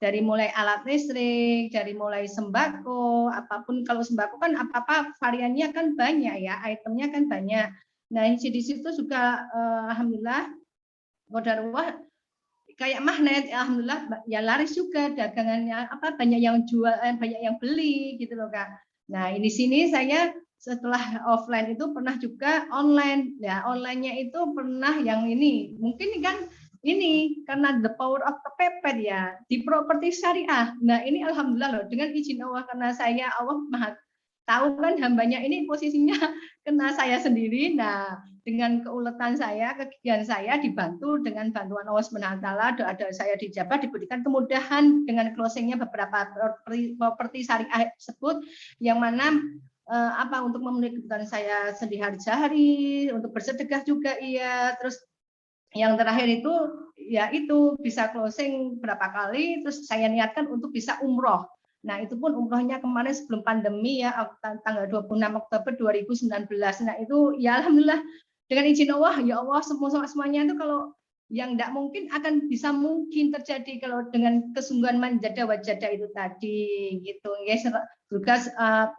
dari mulai alat listrik, dari mulai sembako, apapun. Kalau sembako kan apa-apa variannya kan banyak ya, itemnya kan banyak. Nah, di situ juga alhamdulillah qadarullah kayak magnet, alhamdulillah ya laris juga dagangannya, apa banyak yang jual, banyak yang beli gitu loh Kak. Nah, di sini saya setelah offline itu pernah juga online. Ya, online-nya itu pernah yang ini. Mungkin kan ini karena the power of kepepet ya di properti syariah. Nah, ini alhamdulillah loh dengan izin Allah, karena Allah Maha tahu kan hambanya ini posisinya kena saya sendiri. Nah, dengan keuletan saya, kegigihan saya dibantu dengan bantuan Allah SWT, doa-doa saya dijabah, diberikan kemudahan dengan closingnya beberapa properti syariah tersebut, yang mana untuk memenuhi kebutuhan saya sehari-hari, untuk bersedekah juga iya. Terus yang terakhir itu ya itu bisa closing berapa kali, terus saya niatkan untuk bisa umroh. Nah, itu pun umrohnya kemarin sebelum pandemi ya, tanggal 26 Oktober 2019. Nah, itu ya alhamdulillah dengan izin Allah, ya Allah semuanya itu kalau yang tidak mungkin akan bisa mungkin terjadi kalau dengan kesungguhan manjada wajada itu tadi gitu. Ya, juga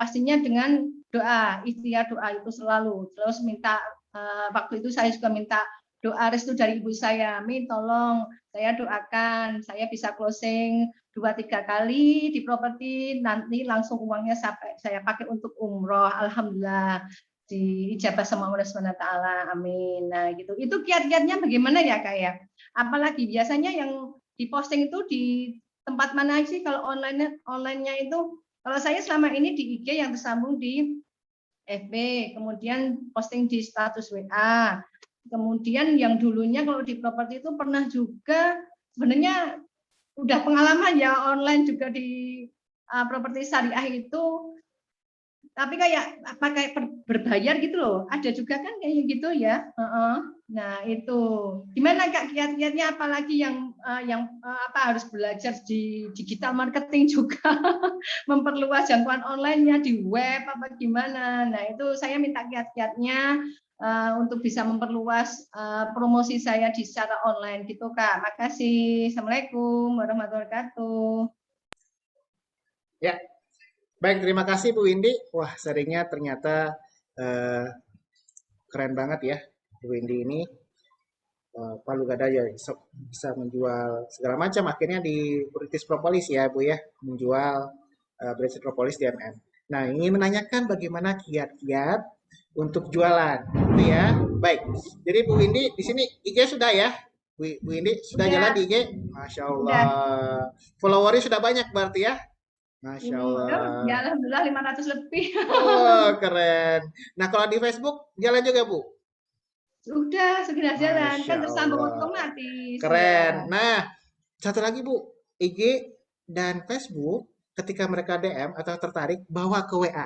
pastinya dengan doa, ikhtiar doa itu selalu. Terus minta waktu itu saya juga minta doa restu dari ibu saya, Mi tolong saya doakan saya bisa closing 2-3 kali di properti, nanti langsung uangnya saya pakai untuk umroh. Alhamdulillah diijabah sama Allah SWT. Amin. Nah gitu, itu kiat-kiatnya bagaimana ya Kak ya? Apalagi biasanya yang diposting itu di tempat mana sih kalau online-nya itu? Kalau saya selama ini di IG yang tersambung di FB, kemudian posting di status WA. Kemudian yang dulunya kalau di properti itu pernah juga, sebenarnya udah pengalaman ya online juga di properti syariah itu, tapi kayak pakai berbayar gitu loh, ada juga kan kayak gitu ya. Nah itu gimana Kak kiat-kiatnya, apalagi yang harus belajar di digital marketing juga memperluas jangkauan online-nya di web apa gimana. Nah itu saya minta kiat-kiatnya untuk bisa memperluas promosi saya di secara online gitu Kak. Makasih. Assalamualaikum warahmatullahi wabarakatuh. Ya, baik, terima kasih Bu Windy. Wah, sharingnya ternyata keren banget ya, Bu Windy ini. Palu gada ya bisa menjual segala macam. Akhirnya di British Propolis ya Bu ya, menjual British Propolis di MM. Nah, ingin menanyakan bagaimana kiat-kiat untuk jualan, gitu ya. Baik, jadi Bu Windy di sini IG sudah ya, Bu Windy sudah jalan di IG, Masya Allah. Followernya sudah banyak berarti ya, Masya Allah. Ya alhamdulillah 500 lebih. Oh keren. Nah kalau di Facebook jalan juga Bu? Sudah segera jalan, Masya kan tersambung Allah. otomatis. Keren. Ya. Nah satu lagi Bu, IG dan Facebook ketika mereka DM atau tertarik bawa ke WA.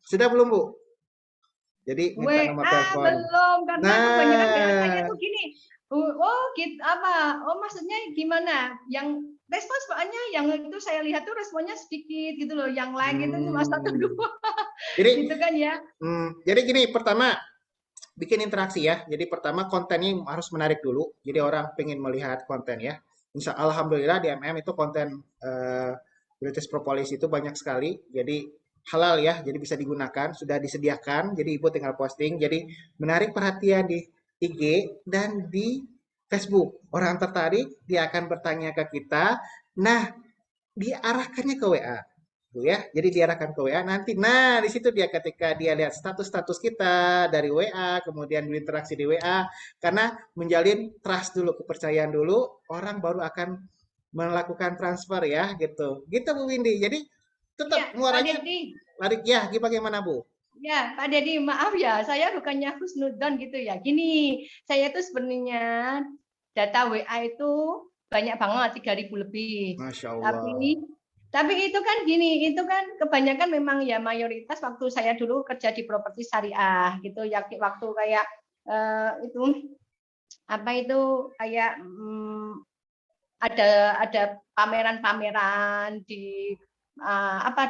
Sudah belum Bu? Jadi minta nomor telepon. Belum, karena kebanyakan biasanya Nah, tuh gini. Maksudnya gimana? Yang respon soalnya yang itu saya lihat tuh responnya sedikit gitu loh. Yang like itu cuma 1-2. jadi Gitu kan ya. jadi gini, pertama bikin interaksi ya. Jadi pertama kontennya harus menarik dulu. Jadi orang pengen melihat konten ya. Alhamdulillah di MM itu konten British Propolis itu banyak sekali. Jadi halal ya, jadi bisa digunakan, sudah disediakan. Jadi Ibu tinggal posting. Jadi menarik perhatian di IG dan di Facebook. Orang tertarik, dia akan bertanya ke kita. Nah, diarahkannya ke WA. Bu ya. Jadi diarahkan ke WA nanti. Nah, di situ dia ketika dia lihat status-status kita dari WA, kemudian berinteraksi di WA, karena menjalin trust dulu, kepercayaan dulu, orang baru akan melakukan transfer ya, gitu. Gitu Bu Windy. Jadi tetap muaranya lari ya, bagaimana Bu? Ya, Pak Dedi, maaf ya, saya bukannya husnudzon gitu ya. Gini, saya tuh sebenarnya data WA itu banyak banget, 3.000 lebih. Masya Allah. Tapi itu kan gini, itu kan kebanyakan memang ya mayoritas waktu saya dulu kerja di properti syariah gitu ya, waktu kayak itu apa itu kayak ada pameran-pameran di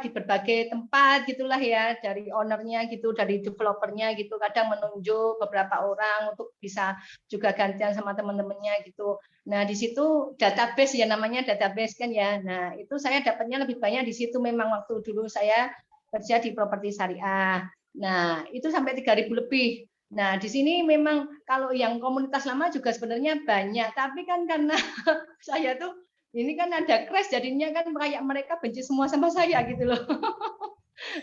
di berbagai tempat gitulah ya, dari ownernya gitu, dari developernya gitu, kadang menunjuk beberapa orang untuk bisa juga gantian sama teman-temannya gitu. Nah di situ database ya, namanya database kan ya. Nah itu saya dapatnya lebih banyak di situ memang waktu dulu saya kerja di properti syariah. Nah itu sampai 3.000 lebih. Nah di sini memang kalau yang komunitas lama juga sebenarnya banyak, tapi kan karena saya tuh ini kan ada crash, jadinya kan kayak mereka benci semua sama saya gitu loh.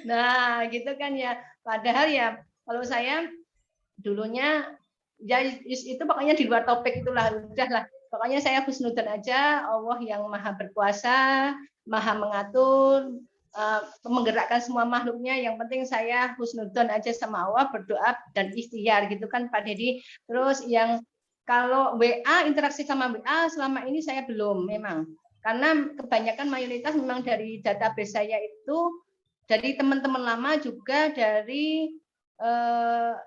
Nah, gitu kan ya. Padahal ya kalau saya dulunya ya itu pokoknya di luar topik itulah, udahlah. Pokoknya saya husnudzon aja, Allah yang maha berkuasa, maha mengatur, menggerakkan semua makhluknya. Yang penting saya husnudzon aja sama Allah, berdoa dan ikhtiar gitu kan Pak Dedi. Terus yang kalau WA, interaksi sama WA selama ini saya belum memang. Karena kebanyakan mayoritas memang dari database saya itu dari teman-teman lama, juga dari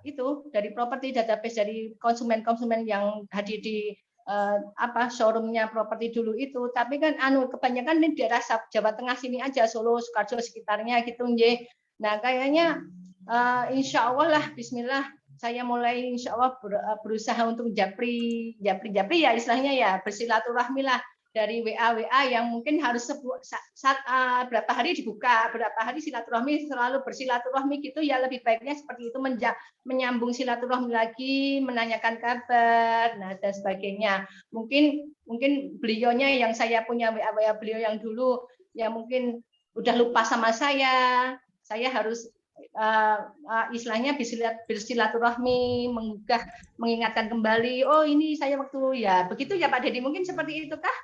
itu dari properti database, dari konsumen-konsumen yang hadir di showroomnya properti dulu itu. Tapi kan kebanyakan di daerah Jawa Tengah sini aja, Solo, Sukoharjo sekitarnya gitu nggih. Nah, kayaknya insya Allah lah, Bismillah, saya mulai insya Allah berusaha untuk japri ya istilahnya ya, bersilaturahmi lah dari WA yang mungkin harus berapa hari dibuka, berapa hari silaturahmi, selalu bersilaturahmi gitu ya, lebih baiknya seperti itu, menyambung silaturahmi lagi, menanyakan kabar, nah dan sebagainya. Mungkin beliaunya yang saya punya WA beliau yang dulu ya mungkin udah lupa sama saya harus istilahnya bersilaturahmi, mengingatkan kembali, oh ini saya waktu ya begitu ya Pak Dedi, mungkin seperti itu kah?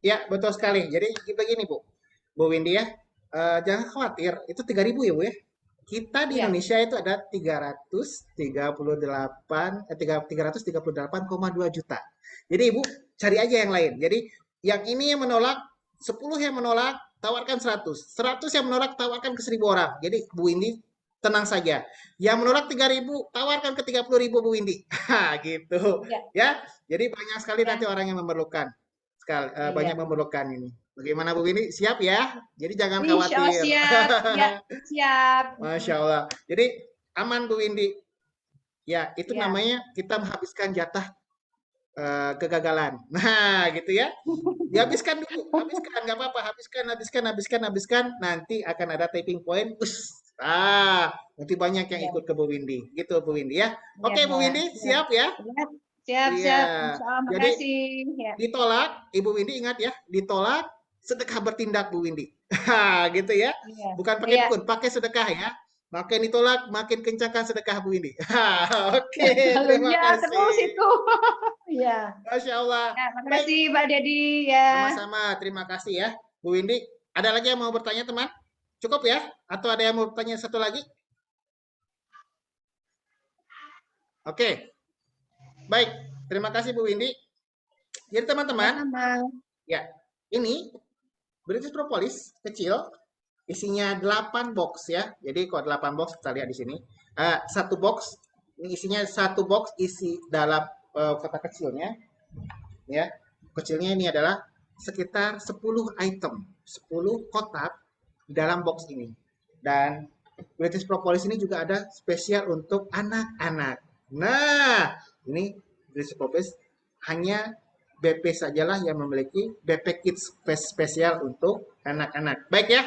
Ya, betul sekali. Jadi begini Bu Windy ya, jangan khawatir, itu 3.000 ya Bu ya. Kita di Ya. Indonesia itu ada 338,2 juta. Jadi Ibu cari aja yang lain. Jadi yang ini yang menolak, 10 yang menolak, tawarkan 100. 100 yang menolak, tawarkan ke 1.000 orang. Jadi Bu Windy tenang saja. Yang menolak 3.000, tawarkan ke 30.000 Bu Windy. Gitu. Ya. Jadi banyak sekali nanti orang yang memerlukan. Banyak memerlukan ini. Bagaimana Bu Windy? Siap ya? Jadi jangan khawatir. Siap, ya, siap. Masya Allah. Jadi aman Bu Windy. Ya, itu Ya. namanya kita menghabiskan jatah kegagalan. Nah, gitu ya. Dihabiskan dulu, habiskan, nggak apa-apa, habiskan. Nanti akan ada taping point. Nanti banyak yang ikut ke Bu Windy. Gitu Bu Windy ya. Oke Bu Windy, siap ya? Siap. Jadi ya. ditolak, Ibu Windy ingat ya, ditolak sedekah bertindak Bu Windy. Gitu ya. Bukan pakai dukun, pakai sedekah ya. Makin ditolak, makin kencangkan sedekah Bu Windy. Oke, terima kasih. Terus itu. Ya. Masya Allah. Terima kasih Pak Dedi ya. Sama-sama, terima kasih ya Bu Windy. Ada lagi yang mau bertanya teman? Cukup ya? Atau ada yang mau bertanya satu lagi? Oke. Baik, terima kasih Bu Windy. Jadi teman-teman, ya ini British Propolis kecil, isinya 8 box ya. Jadi kalau 8 box kita lihat di sini. Satu box, ini isinya satu box isi dalam kotak kecilnya. Ya, kecilnya ini adalah sekitar 10 item, 10 kotak di dalam box ini. Dan British Propolis ini juga ada spesial untuk anak-anak. Nah, ini British Propolis hanya BP sajalah yang memiliki BP kit spesial untuk anak-anak. Baik ya.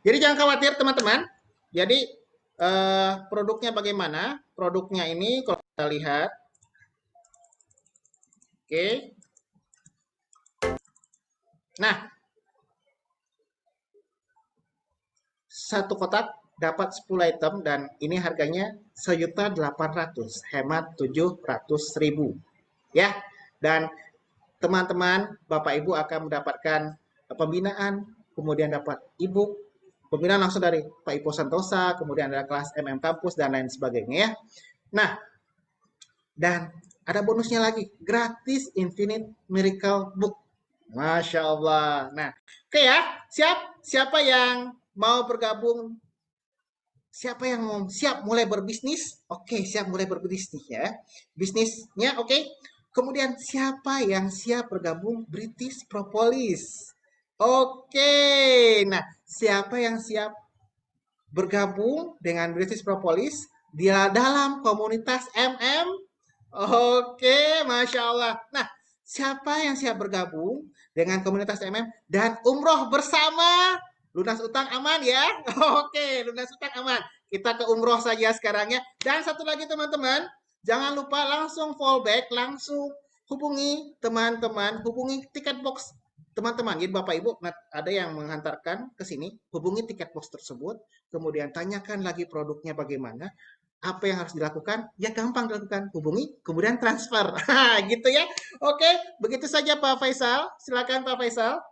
Jadi jangan khawatir teman-teman. Jadi produknya bagaimana? Produknya ini kalau kita lihat, oke. Nah, satu kotak dapat 10 item dan ini harganya 1.800.000, hemat 700.000 ya. Dan teman-teman Bapak Ibu akan mendapatkan pembinaan, kemudian dapat e-book, pembinaan langsung dari Pak Ipo Santosa, kemudian ada kelas MM Kampus dan lain sebagainya ya. Nah, dan ada bonusnya lagi, gratis Infinite Miracle Book. Masya Allah. Nah, oke ya, siap? Siapa yang mau bergabung? Siapa yang mau siap mulai berbisnis? Oke, siap mulai berbisnis ya. Bisnisnya oke. Kemudian siapa yang siap bergabung British Propolis? Oke. Nah, siapa yang siap bergabung dengan British Propolis di dalam komunitas MM? Oke, Masya Allah. Nah, siapa yang siap bergabung dengan komunitas MM dan umroh bersama? Lunas utang aman ya? Oke, lunas utang aman. Kita ke umroh saja sekarang ya. Dan satu lagi teman-teman, jangan lupa langsung fallback, langsung hubungi teman-teman, hubungi tiket box teman-teman, jadi Bapak Ibu ada yang menghantarkan ke sini, hubungi tiket pos tersebut, kemudian tanyakan lagi produknya bagaimana, apa yang harus dilakukan, ya gampang dilakukan, hubungi, kemudian transfer, gitu ya. Oke, begitu saja Pak Faisal, silakan Pak Faisal.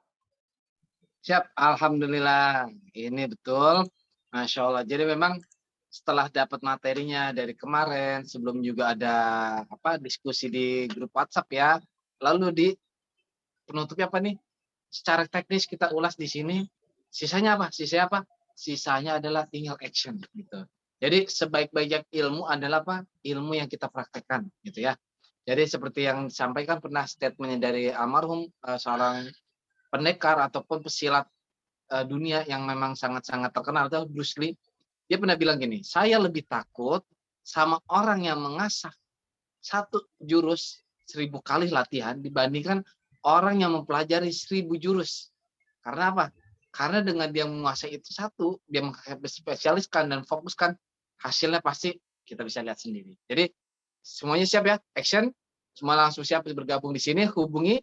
Siap, alhamdulillah. Ini betul, Masya Allah. Jadi memang setelah dapat materinya dari kemarin, sebelum juga ada diskusi di grup WhatsApp ya. Lalu di penutupnya apa nih? Secara teknis kita ulas di sini. Sisanya apa? Sisanya adalah tinggal action gitu. Jadi sebaik-baik ilmu adalah apa? Ilmu yang kita praktekkan gitu ya. Jadi seperti yang disampaikan pernah statementnya dari almarhum seorang pendekar ataupun pesilat dunia yang memang sangat-sangat terkenal, itu Bruce Lee. Dia pernah bilang gini, saya lebih takut sama orang yang mengasah satu jurus 1000 kali latihan dibandingkan orang yang mempelajari 1000 jurus. Karena apa? Karena dengan dia menguasai itu satu, dia spesialiskan dan fokuskan, hasilnya pasti kita bisa lihat sendiri. Jadi semuanya siap ya, action, semua langsung siap bergabung di sini, hubungi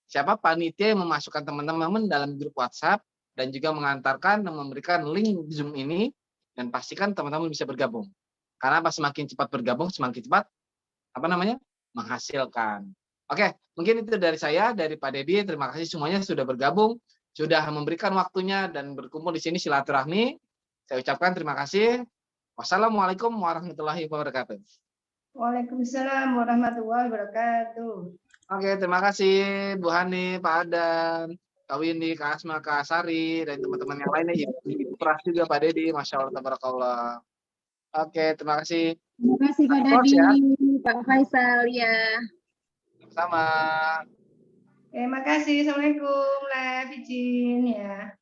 siapa panitia yang memasukkan teman-teman dalam grup WhatsApp dan juga mengantarkan dan memberikan link Zoom ini, dan pastikan teman-teman bisa bergabung. Karena semakin cepat bergabung, semakin cepat menghasilkan. Oke, mungkin itu dari saya, dari Pak Dedi. Terima kasih semuanya sudah bergabung, sudah memberikan waktunya dan berkumpul di sini silaturahmi. Saya ucapkan terima kasih. Wassalamualaikum warahmatullahi wabarakatuh. Waalaikumsalam warahmatullahi wabarakatuh. Oke, terima kasih Bu Hani, Pak Adam, Kak Windy, Kak Asma, Kak Sari, dan teman-teman yang lainnya, Ibu Pras juga, Pak Dedi, Masya Allah, tabarakallah. Oke, terima kasih. Terima kasih Pak Close Dadi, ya. Pak Faisal ya. Sama. Terima kasih. Assalamualaikum. Live izin ya.